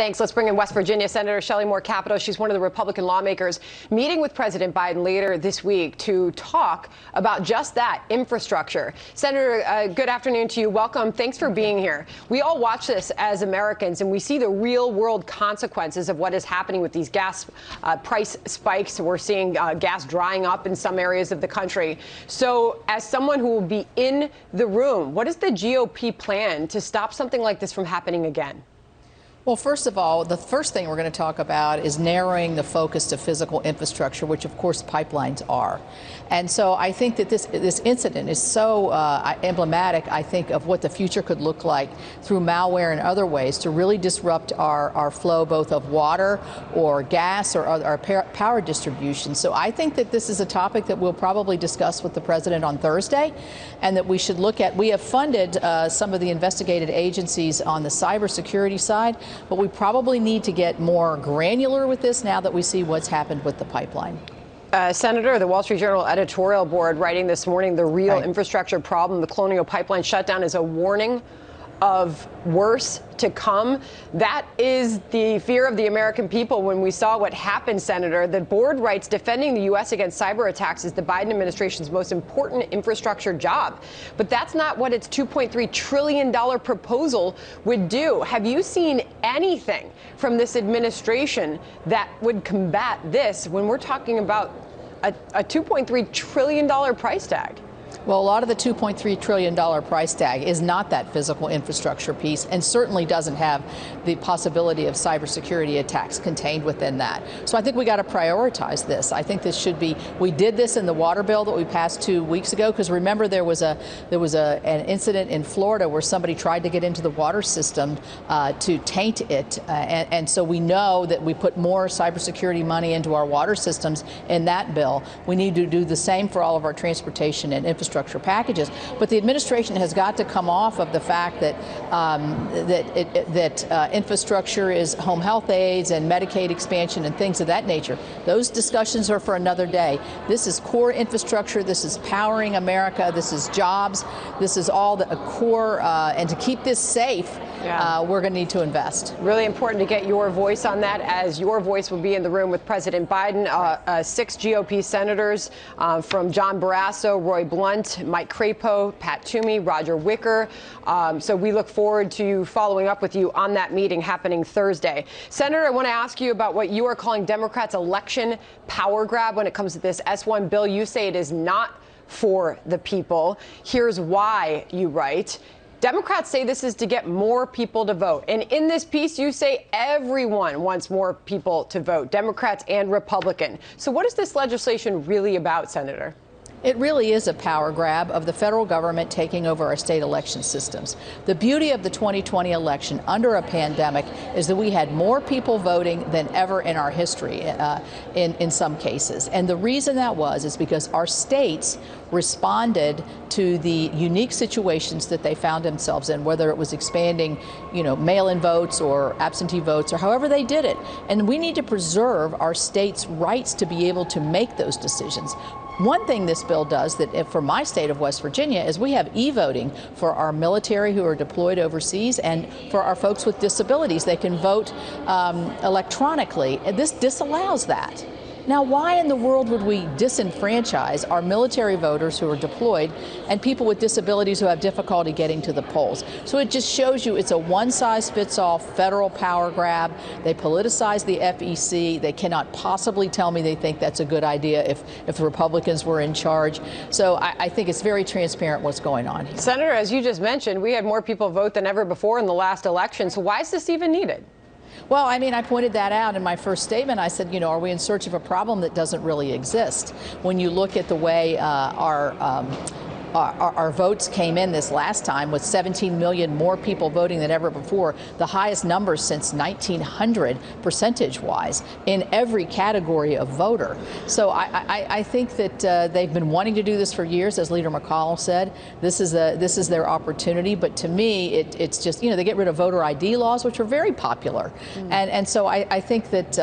Thanks. Let's bring in West Virginia Senator Shelley Moore Capito. She's one of the Republican lawmakers meeting with President Biden later this week to talk about just that, infrastructure. Senator, good afternoon to you. Welcome. Thanks for being here. We all watch this as Americans, and we see the real world consequences of what is happening with these gas price spikes. We're seeing gas drying up in some areas of the country. So as someone who will be in the room, what is the GOP plan to stop something like this from happening again? Well, first of all, the first thing we're going to talk about is narrowing the focus to physical infrastructure, which, of course, pipelines are. And so I think that this incident is so emblematic, I think, of what the future could look like through malware and other ways to really disrupt our flow both of water or gas or our power distribution. So I think that this is a topic that we'll probably discuss with the president on Thursday, and that we should look at. We have funded some of the investigated agencies on the cybersecurity side, but we probably need to get more granular with this now that we see what's happened with the pipeline. Senator, the Wall Street Journal editorial board writing this morning, the real infrastructure problem, the Colonial Pipeline shutdown, is a warning of worse to come. That is the fear of the American people when we saw what happened, Senator. The board writes, defending the U.S. against cyber attacks is the Biden administration's most important infrastructure job. But that's not what its $2.3 trillion proposal would do. Have you seen anything from this administration that would combat this when we're talking about a $2.3 trillion price tag? Well, a lot of the $2.3 trillion price tag is not that physical infrastructure piece, and certainly doesn't have the possibility of cybersecurity attacks contained within that. So I think we got to prioritize this. I think this should be. We did this in the water bill that we passed 2 weeks ago, because remember there was an incident in Florida where somebody tried to get into the water system to taint it, and so we know that we put more cybersecurity money into our water systems in that bill. We need to do the same for all of our transportation and infrastructure packages, but the administration has got to come off of the fact that infrastructure is home health aides and Medicaid expansion and things of that nature. Those discussions are for another day. This is core infrastructure. This is powering America. This is jobs. This is all the core, and to keep this safe, we're going to need to invest. Really important to get your voice on that, as your voice will be in the room with President Biden. 6 GOP senators from John Barrasso, Roy Blunt, Mike Crapo, Pat Toomey, Roger Wicker. So we look forward to following up with you on that meeting happening Thursday. Senator, I want to ask you about what you are calling Democrats' election power grab when it comes to this S1 bill. You say it is not for the people. Here's why, you write. Democrats say this is to get more people to vote. And in this piece, you say everyone wants more people to vote, Democrats and Republican. So what is this legislation really about, Senator? It really is a power grab of the federal government taking over our state election systems. The beauty of the 2020 election under a pandemic is that we had more people voting than ever in our history in some cases. And the reason that is because our states responded to the unique situations that they found themselves in, whether it was expanding, mail-in votes or absentee votes or however they did it. And we need to preserve our states' rights to be able to make those decisions. One thing this bill does that for my state of West Virginia is we have e-voting for our military who are deployed overseas and for our folks with disabilities. They can vote electronically. And this disallows that. Now, why in the world would we disenfranchise our military voters who are deployed and people with disabilities who have difficulty getting to the polls? So it just shows you it's a one-size-fits-all federal power grab. They politicize the FEC. They cannot possibly tell me they think that's a good idea if the Republicans were in charge. So I think it's very transparent what's going on here. Senator, as you just mentioned, we had more people vote than ever before in the last election. So why is this even needed? Well, I mean, I pointed that out in my first statement. I said, are we in search of a problem that doesn't really exist? When you look at the way our votes came in this last time, with 17 million more people voting than ever before, the highest numbers since 1900 percentage-wise in every category of voter. So I think that they've been wanting to do this for years, as Leader McConnell said. This is their opportunity. But to me, it's just, they get rid of voter ID laws, which are very popular. And so I think that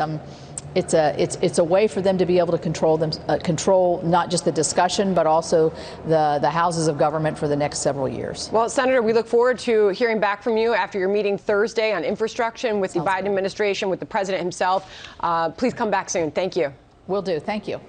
it's a way for them to be able to control not just the discussion, but also the houses of government for the next several years. Well, Senator, we look forward to hearing back from you after your meeting Thursday on infrastructure and with the Biden administration, with the president himself. Please come back soon. Thank you. Will do. Thank you.